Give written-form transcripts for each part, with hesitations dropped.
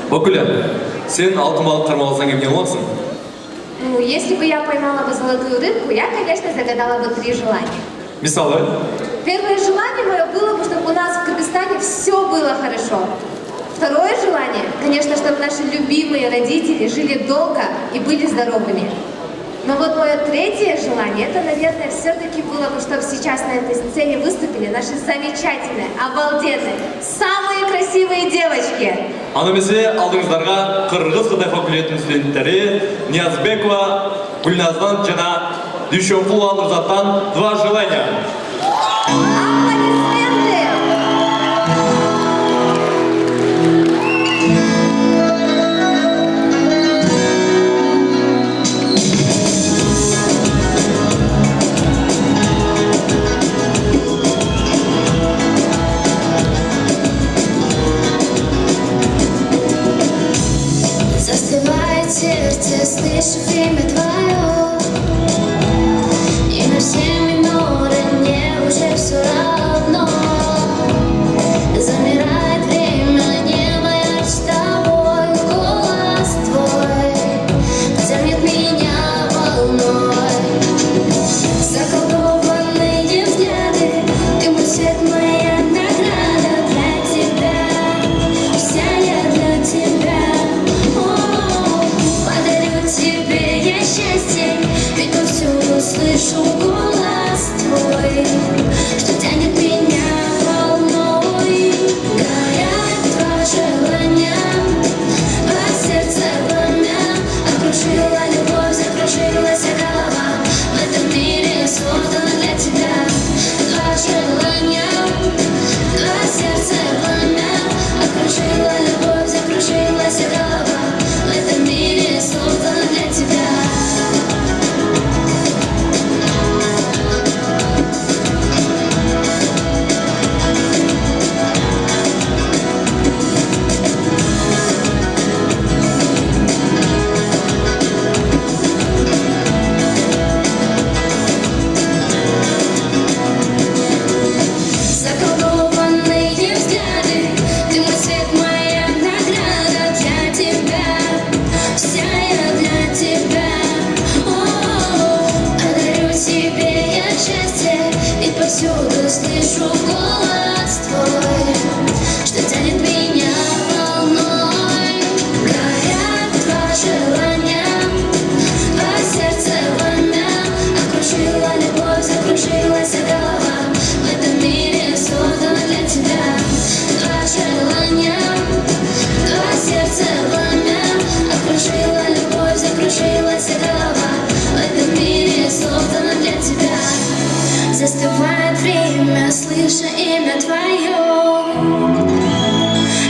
Бакуля, сен алтын балық қармаласаң келген боласың? Ну, если бы я поймала бы золотую рыбку, я, конечно, загадала бы 3 желания. Мисалы? Первое желание мое было бы, чтобы у нас в Кыргызстане все было хорошо. Второе желание, конечно, чтобы наши любимые родители жили долго и были здоровыми. Но вот мое третье желание, это, наверное, все-таки было бы, чтобы сейчас на этой сцене выступили наши замечательные, обалденные, самые красивые девочки. Анымесе алдыңыздарға Қырғыз Қытай факультетінің студенттері Ниязбекова, Гүлназдан жана Дүйшенқұлова Нұрзаттан 2 желания. Сердце, слышу время твое, и на все миноры мне уже все равно. Замирает время, небо, я с тобой, голос твой тянет меня волной. Заколдованные взгляды, ты мой свет, моя награда для тебя, вся я для тебя. Ведь повсюду слышу голос твой, что тянет меня волной. Горят 2 желания, по сердце пламя. Окружила любовь, закружилась голова. В этом мире создана для тебя 2 желания, 2 сердца пламя. Окружила любовь, закружилась голова. В этом мире создана для тебя. время твое.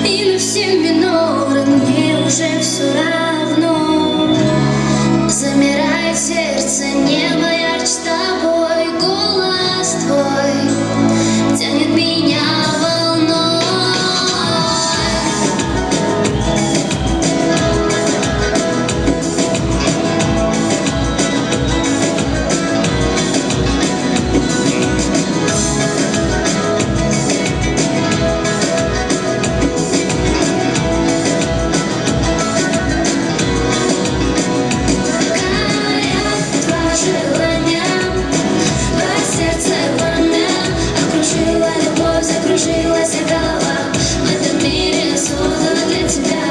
И на все миноры мне уже все равно. Замирает сердце, небо ярче с тобой. Голос твой тянет меня волной. Закружилась голова, в этом мире создана для тебя.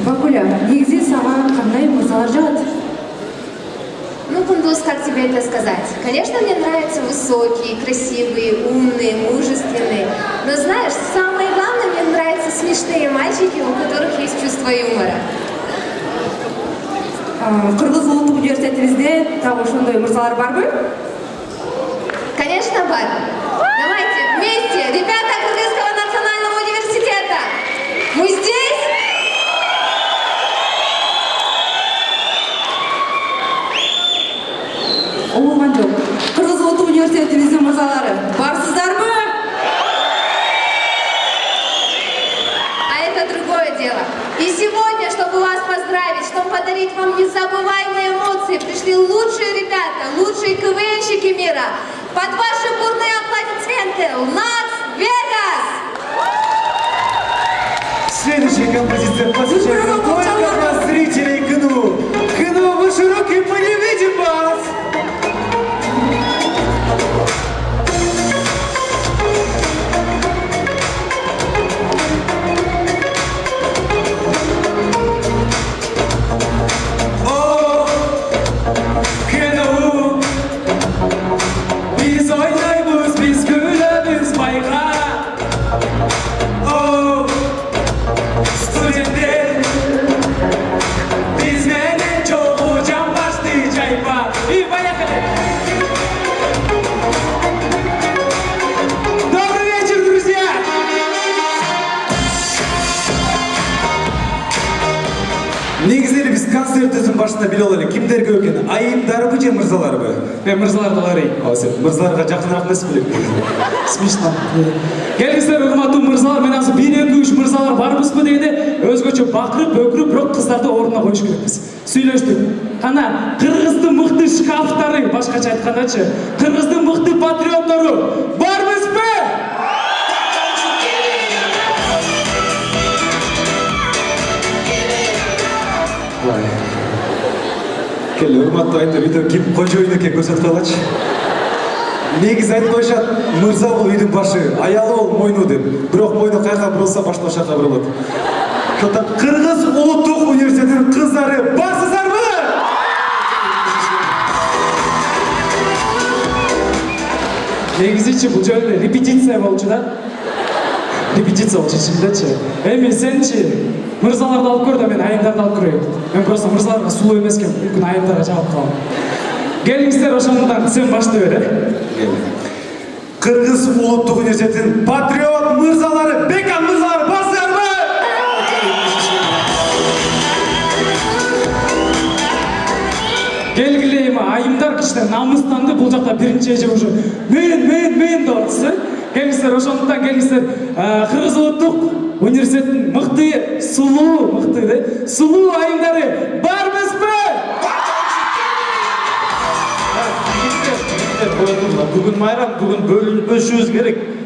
Бакуля, негізі саған қандай мырзалар жағады? Ну, Кундуз, как тебе это сказать? Конечно, мне нравятся высокие, красивые, умные, мужественные. Но знаешь, самое главное, мне нравятся смешные мальчики, у которых есть чувство юмора. Қырғыз ұлттық университетімізде тағы ошондой мырзалар барбы? Конечно, бар. Давайте вместе, ребята Кыргызского национального университета. Мы здесь? Оған жоқ. Қырғыз ұлттық университетіміздің мырзалары барсыздарбы? А это другое дело. И сегодня, чтобы вас поздравить, чтобы подарить вам незабываемые эмоции, пришли лучшие ребята, лучшие КВНщики мира. Под ваши бурные аплодисменты Лас-Вегас! Следующая композиция посвящается только для зрителей КНУ. КНУ, ваши руки, мы не видим вас! О, КНУ, biz oynaymiz, biz gülemiz bayrağa. О, студенттер, biz менен чогуу жамбашты жайпа. И поехали! Добрый вечер, друзья! Негізі біз концертіміздің башында біле алайық. Кімдер көп екен? Айымдарбы же мырзаларбы? Мен мырзаларды қарайын. Ал сен мырзаларға жақынырақ емес білек. Смешно. Келіңіздер, урматтуу мырзалар, мен азыр 1-2-3 мырзалар барбызбы дегенде өзгөчө бакырып, бөкүрүп, бирок кыздарды ордуна коюш керекпиз. Сүйлөштүк. Кана кыргыздын мыкты шкафтары, башкача айткандачы, кыргыздын мыкты патриоттору барбызбы? Кел, урматтуу айымдар, үйдө ким кожоюн экен көрсөтүп калачы. Негизи айтып коюшат, мырза бул үйдүн башы, аялы бол мойну деп. Бирок мойну каяка бурулса, башты ошол жака бурулат. Ошондон Кыргыз улуттук университетинин кыздары барсыздарбы? Негизичи бул жөнүндө репетиция болчу да. Репетиция болчу чындачы. Эми сенчи мырзаларды алып көр да мен айымдарды алып көрөйүн. Мен просто мырзаларга сулуу эмес экен, мүмкүн айымдарга жабып калам. Келиңиздер, ошондон сен баштай бер, Кыргыз улуттук университетинин патриот мырзалары, Бекан мырзалары барсыздарбы? Келгиле эми айымдар кичине намыстанды, бул жакта биринчи эже уже мен деп атсы. Келиңиздер, ошондон келиңиздер, Кыргыз улуттук университеттин мыкты, сулуу айымдары барбызбы? Бүгін майрам, бүгін бөлініп өшуіміз керек.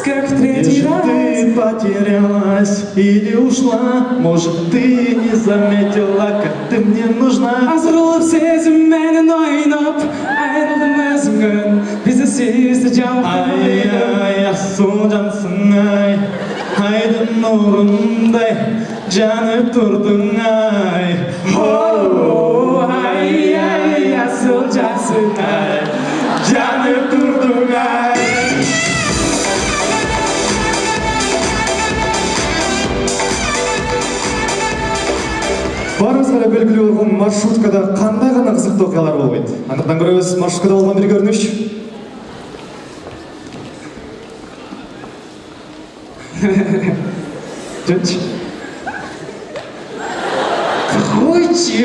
раз, как в третий Если раз. ты потерялась или ушла, может, ты не заметила, как ты мне нужна. Азырылып сезімменен ойнап, айрылдым өзіңнен, бізді сезді Ай, жалқы. ай, асыл жансың ай, айдың нұрындай жанып тұрдың ай. О, ай, ай, асыл жасың ай, Жанып тұрдың ай. Барыңызға да белгілі болған маршруткада қандай ғана қызықты оқиғалар болмайды. Андықтан көріңіз маршруткада болған бір көрініш. Жөнші. Қойшы.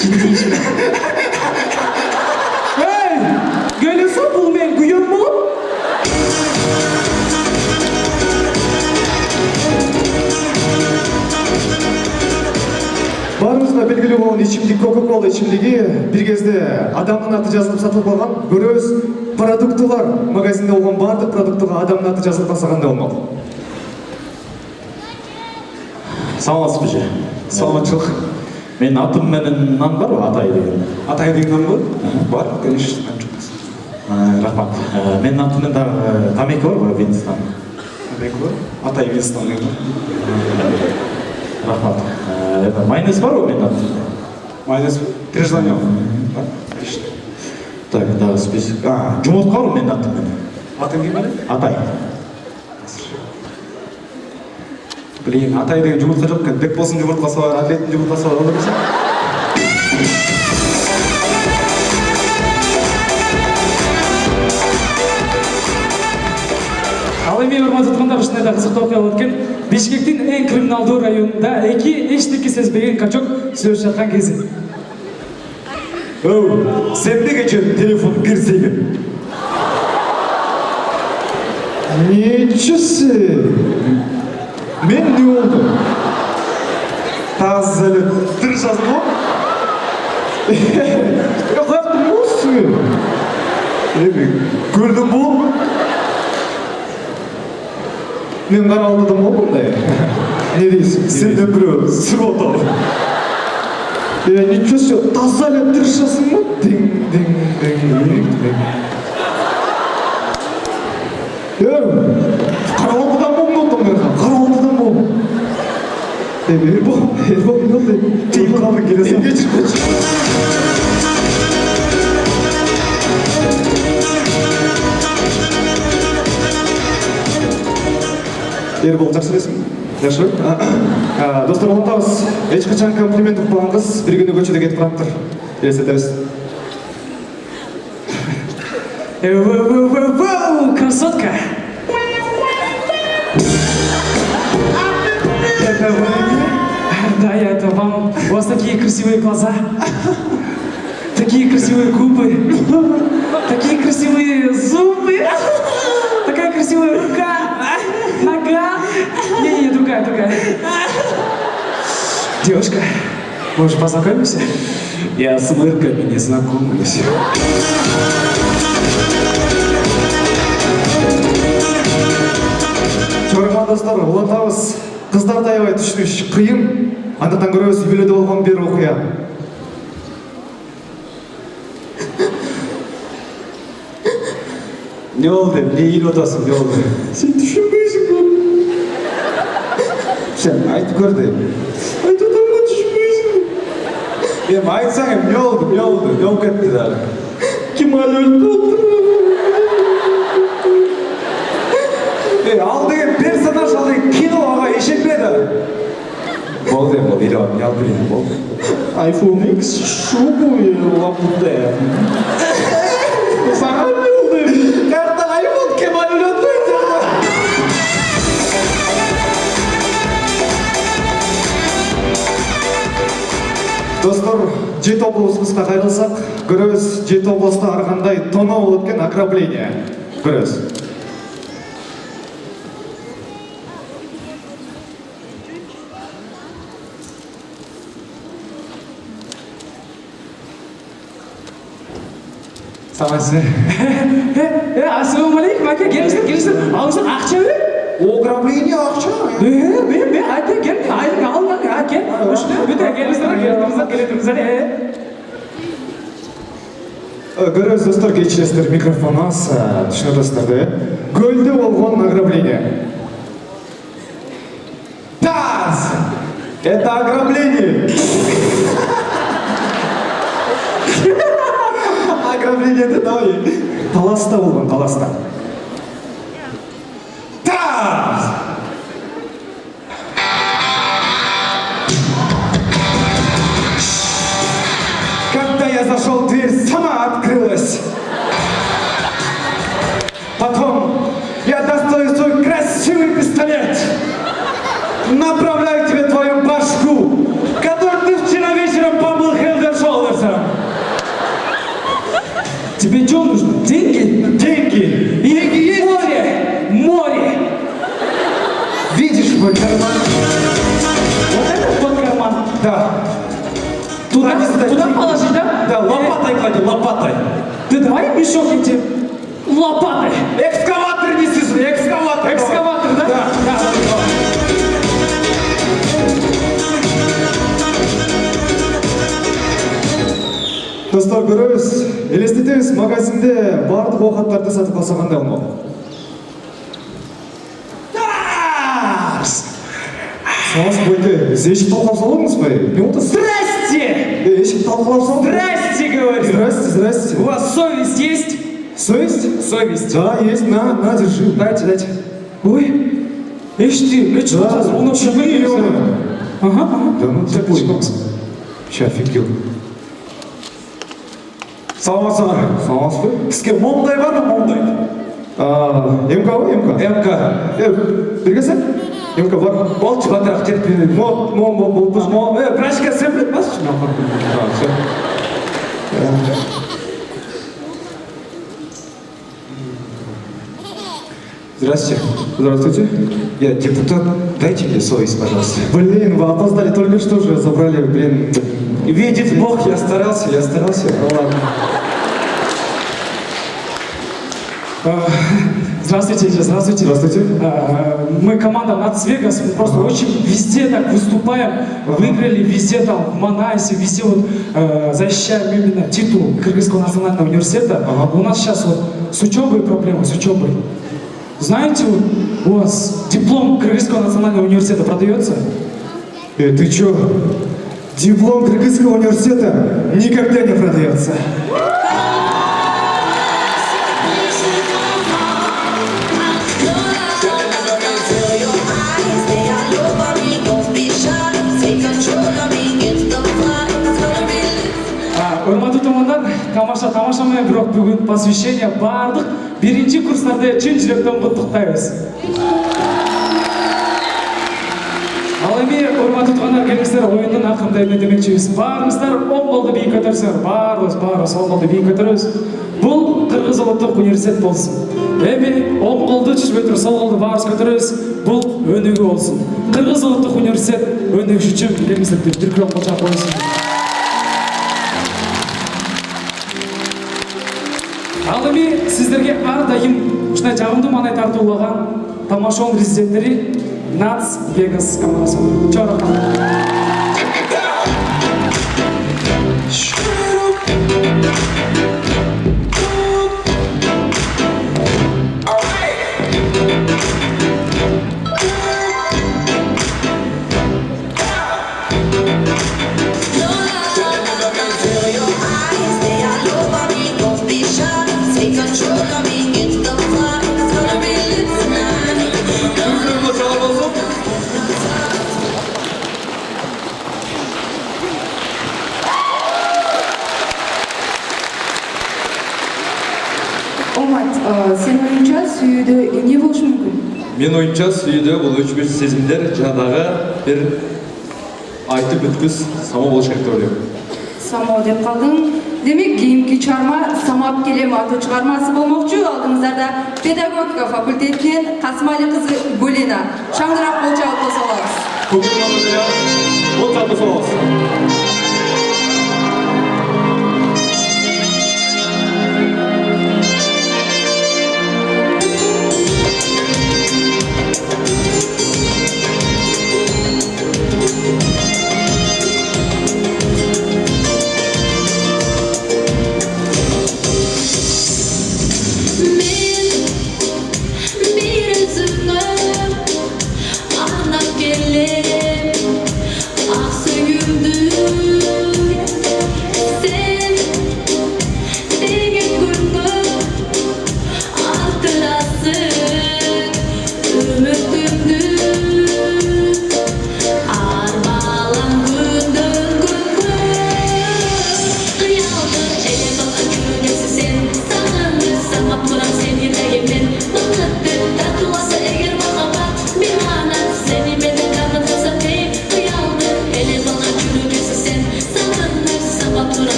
Жіндейші. Ей, келесі бұл мен күйем болып? Барыңызға белгілі болған ішімдік Кока-Кола ішімдігі бір кезде адамның аты жазылып сатылып қалған. Көріңіз, продуктылар магазинде болған барлық продуктыға адамның аты жазылып тастағанда болмақ. Саламатсыз же? Саламатшылық. Мен атым менен нан бар ғой, Атай деген. Атай деген нан бар? Бар, конечно. Рахмат. Менің атыммен дағы тамекі бар ғой, Винстон. Тамекі бар? Атай Винстон деген бар. Рахмат. Майонез бар ғой менің атымда? Майонез три желания бар? Отлично. Так, да, список. Жұмыртқа бар ғой менің атыммен? Атың кім бар? Атай. Блин, Атай деген жұмыртқа жоқ екен. Бекболсын жұмыртқасы бар, Атлеттің жұмыртқасы бар, олар болса? Ал эми урматтуу тугандар, ушундай да кызыктуу окуя болот экен. Бишкектин эң криминалдуу районунда эки эчтеке сезбеген качок сүйлөшүп жаткан кези. Оу, сен де кечен телефон кірсейін. Нечесі? Мен не oldu? Тазы әлі тыр жазды ғой? Қаяқтың осы? Көрдің бұл? Мен қаралдым ғой бұндай. Не дейсің? Сенден біреу сүр отыр. Ничего себе, таза әлі тыр жаздың ғой? Дing. Қарауылдыдан болдым отым мен, қарауылдыдан болдым. Ербол, не oldu? Тейіп қалдың келесің. Geçір. Ербол, жақсы білесің? Жақсы. Достар, ұмытпаңыз, ешқашан комплимент ұқпаған қыз бір күні көшеде кетіп қалып тұр. Елестетеміз. Воу, красотка! Это вы? Да, это вам. У вас такие красивые глаза, такие красивые губы, такие красивые зубы, такая красивая рука, нога. Не, другая. Девушка, может, познакомимся? Я с мырками не знакомлюсь. Көрген достар, ұлатамыз. Қыздар таябай түсініш қиын. Андықтан көріңіз, үйлерде болған бір оқия. Не oldu? Ne iyi otasın, ne oldu? Sen düşünmeysin bu. Sen ayıt gördüm. Ayıt adamla düşünmeysin. Benim ayıt sana ne oldu? Ne oldu ettiler? Kemal öldü. Aldığın personaj aldığın kinoga eşitmedi. Oldu ya, bu bir an, ya bir oldu. iPhone X şu boyu laptopta. Sana ne oldu? Karttan iPhone Kemal öldü. Достар, жеті облысымызға қайрылсақ, көріңіз, жеті облыста арқандай тонау болып өткен ограбление. Көріңіз. Саламатсызбы? Ассалаумағалейкум, ака, келіңіздер. Алыңыздар, ақша бе? Ограбление акча. Мен, ака, кел, ал, ака, үшті, бүті, келіңіздер. Көрөз достор, кечилесиздер, микрофон аз, түшүнөсүздөр да. Көлдө болгон ограбление. Таз! Это ограбление. Ограбление-то давай. Таласта болгон, таласта. Таз! Когда я зашел, дверь сама открылась. Потом я достаю свой красивый пистолет. Направляю тебе твою башку, которую ты вчера вечером помыл Хелдер Шолдерсом. Тебе что нужно? Деньги? Деньги. Деньги есть? Море. Видишь мой карман? Вот это вот карман. Да. Туда Обязательно. положи, да? Да, лопатой клади, лопатой. Ты давай мешок эти лопатой. Экскаватор неси сюда, экскаватор. Экскаватор, да? Да. Достор, көрөбүз, элестетебиз, магазинде бардык оокаттарды сатып алса кандай болмок? Саас бойды, эшик талкалап салдыңызбы? Не болду? Здрасте! Эшик талкалап салдың? Здрасте, говорю. Здрасте. У вас совесть есть? Совесть? Совесть. Да, есть, на, держи. Дайте. Ой, ты что Да, он вообще миллиона. Ага. Да ну ты понял. Ща, офигел. Саламатсызбы? Сізге Мондай бар ма, Мондай? МК ғой, МК? МК. Бергесен? МК бар. Болды, батырақ теріп береді. Брашка сен білет басшы? Здравствуйте. Здравствуйте. Я депутат. Дайте мне совесть, пожалуйста. Блин, вы опоздали только что же, забрали, блин. Видит Бог, я старался. Ну ладно. Здравствуйте. Здравствуйте. Мы команда Нацвегас, мы просто очень везде так выступаем, выиграли везде там, в Манайсе, везде вот защищаем именно титул Кыргызского национального университета. У нас сейчас вот с учебой проблемы, с учебой. Знаете, вот, у вас диплом Кыргызского национального университета продается? Ты чё? Диплом Кыргызского университета никогда не продается. Урматтуу тумандар, тамашамай бирок бүгүн посвящение бардык биринчи курстарды чын жүрөктөн куттуктайбыз. Ал эми урматтуу туугандар, келиңиздер оюндун акырында эмне демекчибиз. Баарыңыздар оң колду бийик көтөрсөңөр, баарыбыз оң колду бийик көтөрөбүз. Бул Кыргыз улуттук университет болсун. Эми оң колду түшпөй туруп сол колду баарыбыз көтөрөбүз. Бул өнүгүү болсун. Кыргыз улуттук университет өнүгүш үчүн келиңиздер бир крок болчак койсун. Ал эми сиздерге ар дайым ушундай жагымдуу маанай тартуулаган тамашанын резиденттери Нац Вегас командасы. Чоң рахмат. Омат, сен оюнча сүйүүдө эмне болушу мүмкүн? Мен оюнча сүйүүдө бул өчкүч сезимдер жадагы бир айтып бүткүс само болуш керек деп ойлойм. Само деп калдың. Демек, кийинки чыгарма Самап келем аттуу чыгармасы болмокчу. Алдыңыздарда педагогика факультетинен Касымали кызы Гулина. Шаңдыраак кол чабып кошо алабыз. Кол чабып кошо алабыз.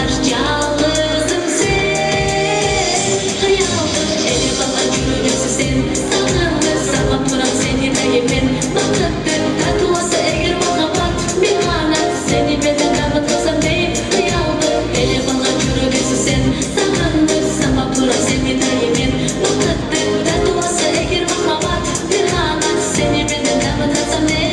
аш жалғызым сен қиялдың эле бала жүрегімсің сен сағынды сабап тұрам сені дайымен бақыттың татуасы егер махаббат мен ғана сені менен дамытсам деймін қиялдың эле бала жүрегімсің сен сағынды сабап тұрам сені дайымен бақыттың татуасы егер махаббат мен ғана сені менен дамытсам деймін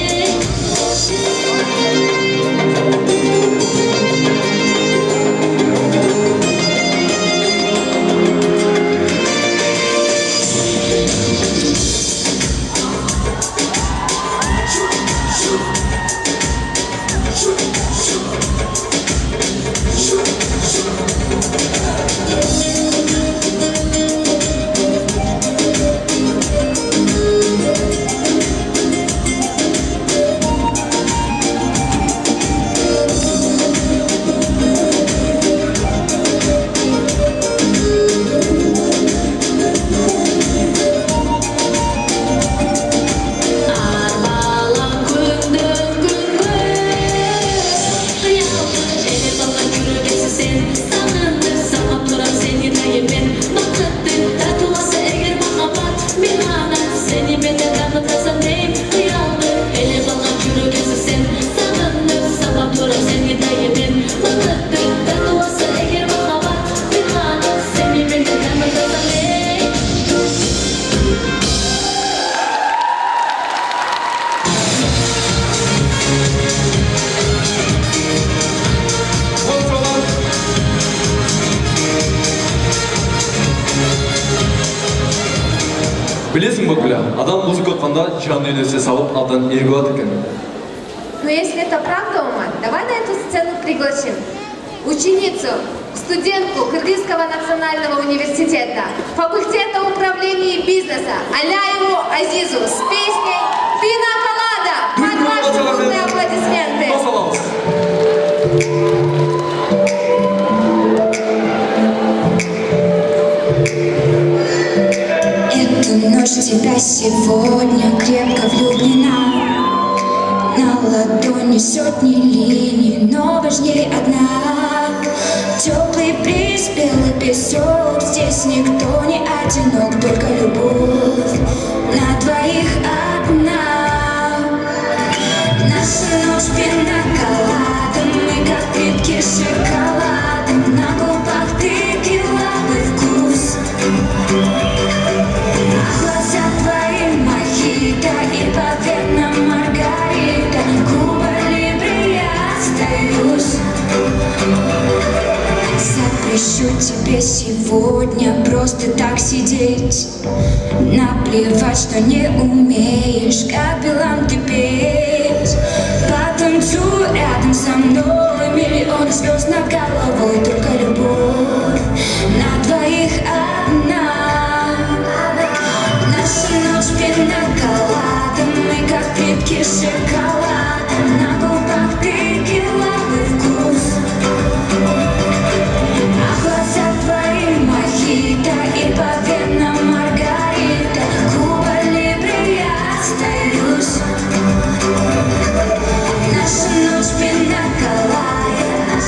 Арбалам күндүн күнгө кыялдың эле бала жүрөгүмсүң сен сагынды сабап турам сени дайымен бакыттың татуасы эгер махаббат мен гана сени менен дамытсам деймин кыялдың эле бала жүрөгүмсүң сен сагынды сабап турам сени дайымен бакыттың татуасы эгер махаббат мен гана сени менен дамытсам деймин Білесің ба, Гүля, адам музыка отқанда жанын үйлесе салып, алдан ерігуат екен. Но если это правда, Умар, давай на эту сцену пригласим ученицу, студентку Кыргызского национального университета, факультета управления и бизнеса Аляеву Азизу с песней «Пина Колада». Под ваши бурные аплодисменты. Бас аламыз. Эту ночь в тебя сегодня крепко влюблена. На ладони сотни линий, но важнее одна. Теплый бриз, белый песок, здесь никто не одинок, только любовь на двоих одна. Наша ночь пина колада, мы как плитки шоколада, на губах текиловый вкус. На глазах твои мохито и по венам маргарита, Куба Либре я остаюсь. Запрещу тебе сегодня просто так сидеть, наплевать, что не умеешь, как Билан ты петь. Потанцуй рядом со мной, миллион звезд над головой, только любовь на двоих одна. Наша ночь пина колада, мы как плитки шоколада, на губах текиловый вкус. На глазах твои мохито и по венам маргарита, Куба Либре я остаюсь. Наша ночь пина колада.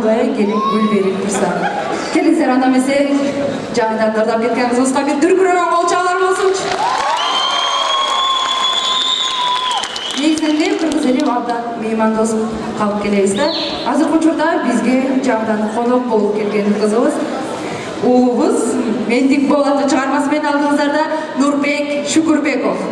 Шамбай келин Гүлберик Мырза. Келиңиздер анда эмесе жаңыдан дардап кеткенибизге бир дүркүрөгөн кол чабуулар болсунчу. Негизинде кыргыз эли абдан меймандос калып келебиз да. Азыркы учурда бизге жаңыдан конок болуп келген кызыбыз уубуз Мендик Болаттын чыгармасы менен алдыңыздарда Нурбек Шүкүрбеков.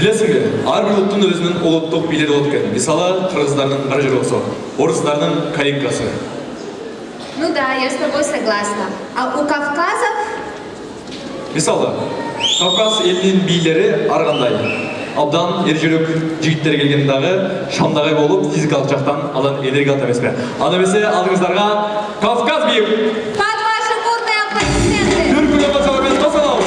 Білесіңбе, әрбір ұлттың өзінің ұлттық билері болып екен. Мысалы, қырғыздардың бір жері болса, орыстардың калинкасы. Ну да, я с тобой согласна. А у Кавказов? Мысалы, Кавказ елінің билері арғандай. Абдан ержүрек жігіттер келгендағы шамдағай болып физикалық жақтан алан энергия емес пе. Ана емесе алдыңыздарға Кавказ биік. Под ваши бурные аплодисменты. Дүркілі бацалармен қосалау.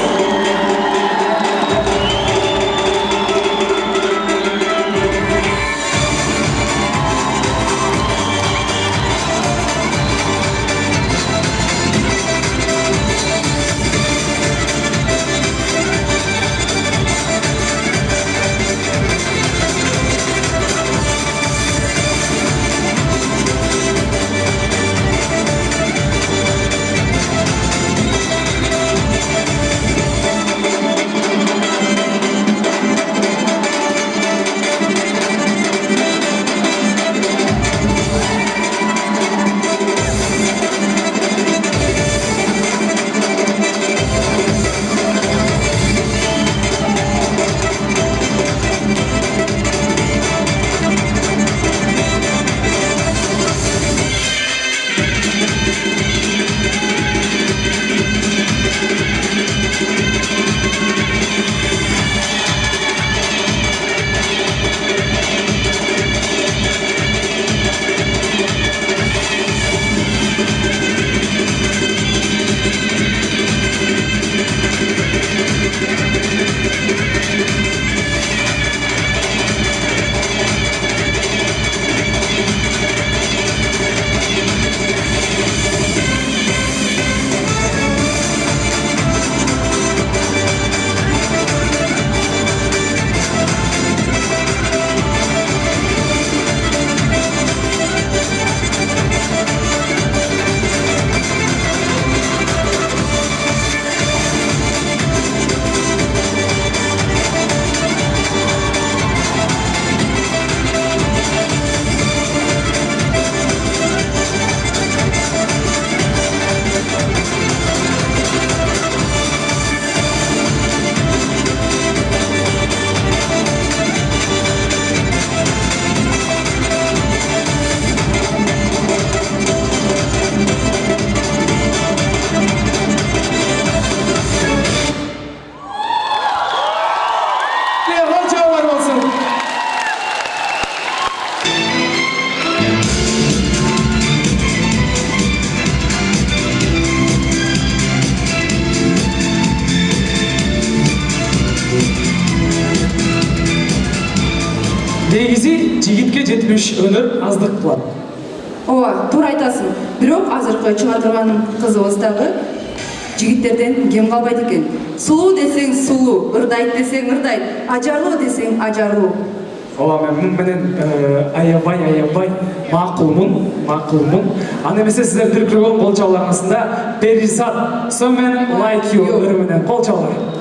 негизи жигитке жетмеш өнөр аздык кылат. Ооба, туура айтасың. Бирок азыркы чыга турган кызыбыздагы жигиттерден кем калбайт экен. Сулуу десең сулуу, ырдайт десең ырдайт, ажарлуу десең ажарлуу. Ооба, мен муну менен аябай макулмун. Аны эмесе сиздер дүркүргөн кол чабуулар арасында Перизат Someone Like You өрү менен кол чабуулар.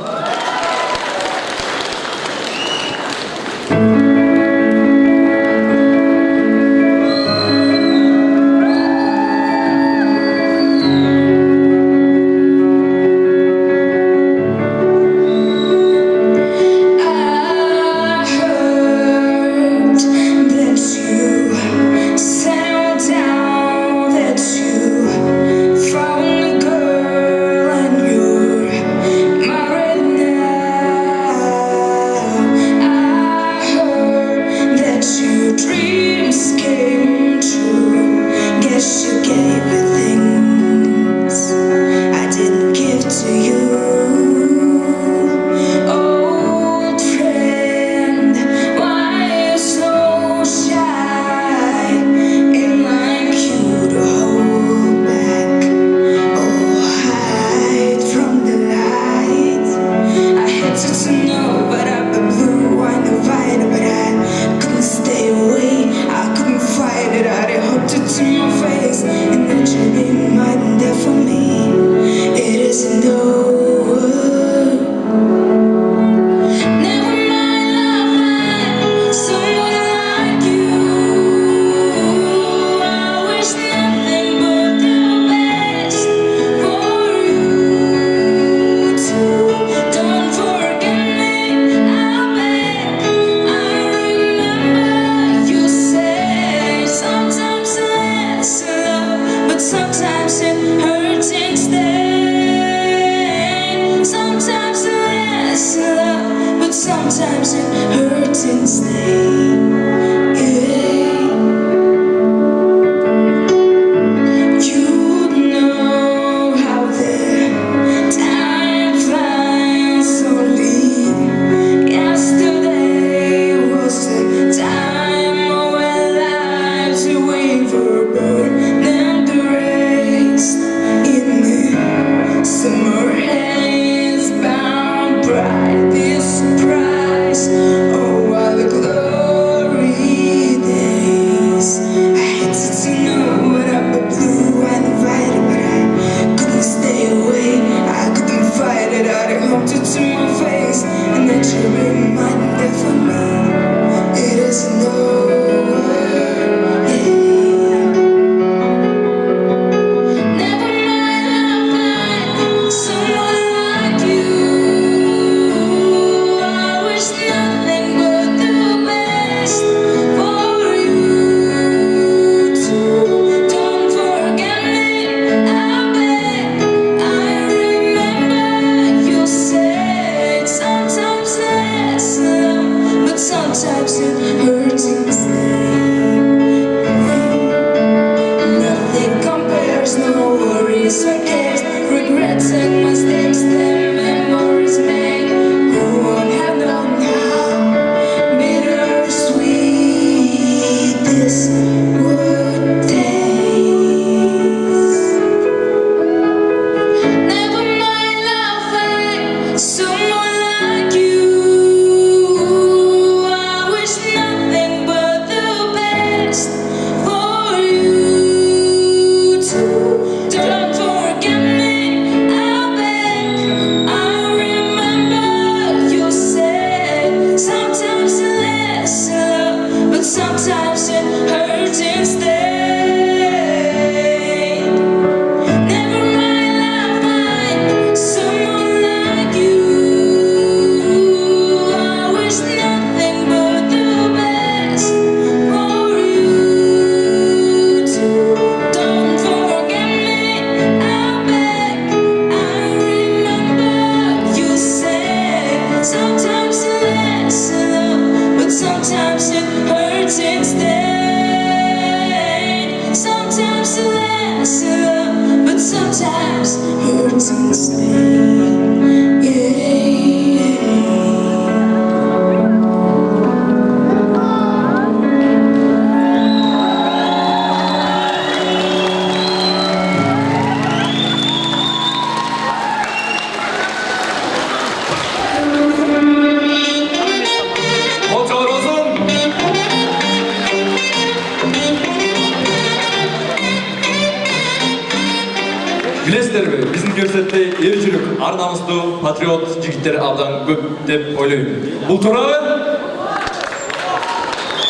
билесиздерби, биздин университетте эр жүрөк, ар намыстуу патриот жигиттер абдан көп деп ойлойм. Бул туурабы?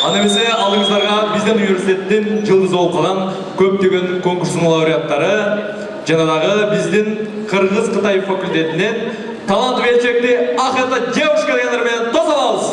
Аны эмесе алдыңыздарга биздин университеттин жылдыз болуп калган көптөгөн конкурстун лауреаттары жана дагы биздин Кыргыз-Кытай факультетинен талант белчекти Ахета девушка дегендер менен тосалабыз.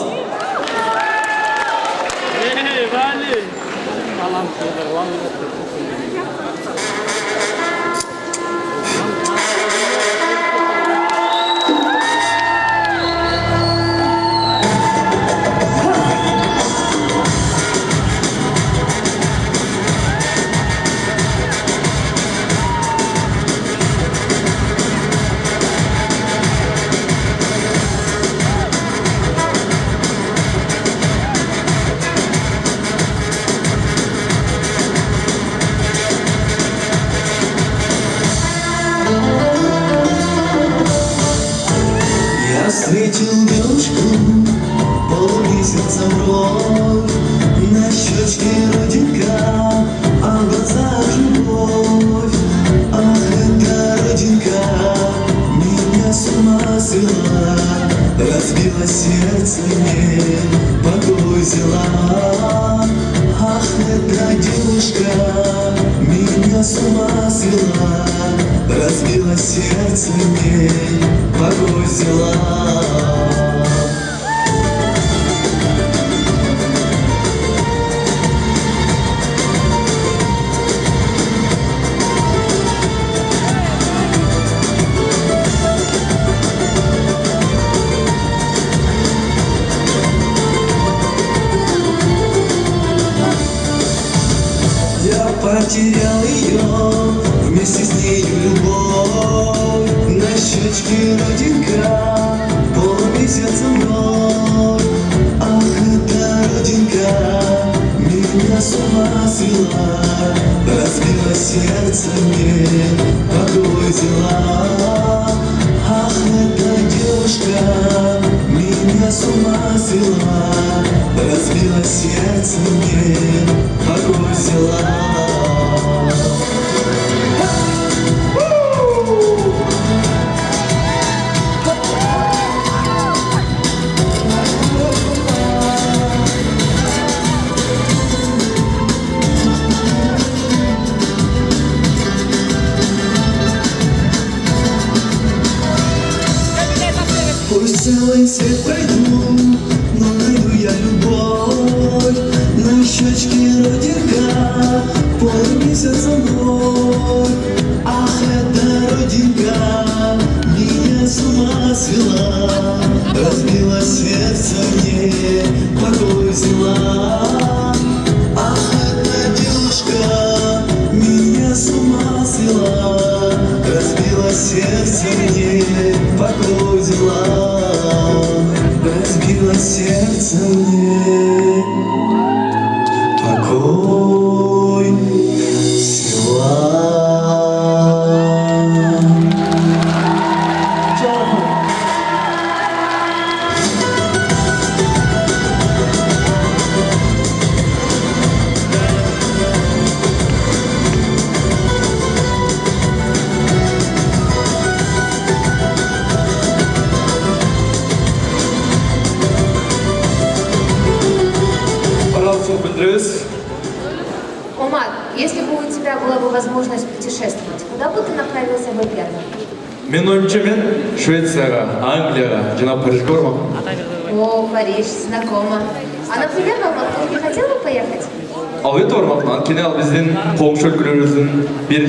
Я встретил девушку полумесяца вровь, на щечке родинка, а в глазах любовь. Ах, эта родинка меня с ума свела, разбила сердце мне, покой взяла. Ах, эта девушка меня с ума свела, разбила сердце мне, покой взяла. Я потерял ее, вместе с нею любовь. На щечке родинка, полумесяца вновь. Ах, эта родинка меня с ума свела, разбила сердце мне, покой взяла. Ах, эта девушка меня с ума свела, разбила сердце мне, покой взяла. Пусть целый свет пройду, но найду я любовь. На щечке родинка, полумесяца вновь. Ах, эта родинка меня с ума свела, разбила сердце мне, покой взяла. Ах, эта девушка меня с ума свела, разбила сердце мне, покой взяла. Разбила сердце мне, покой взяла. Омар, если бы у тебя была бы возможность путешествовать, куда бы ты направился бы первым? Мен оюмча мен Швецияга, Англияга, жана Парижге бармакмын. О, Париж, знакомо. А, например, в Алмату не хотел бы поехать? Албетте бармакмын. Анткени ал биздин коңшу өлкөлөрүбүздүн бир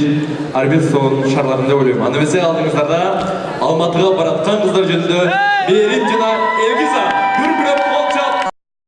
арбит сонун шаарларында деп ойлойм. Аны эмесе алдыңыздарда Алматыга бараткан кыздар жөнүндө Мерим жана Элгиза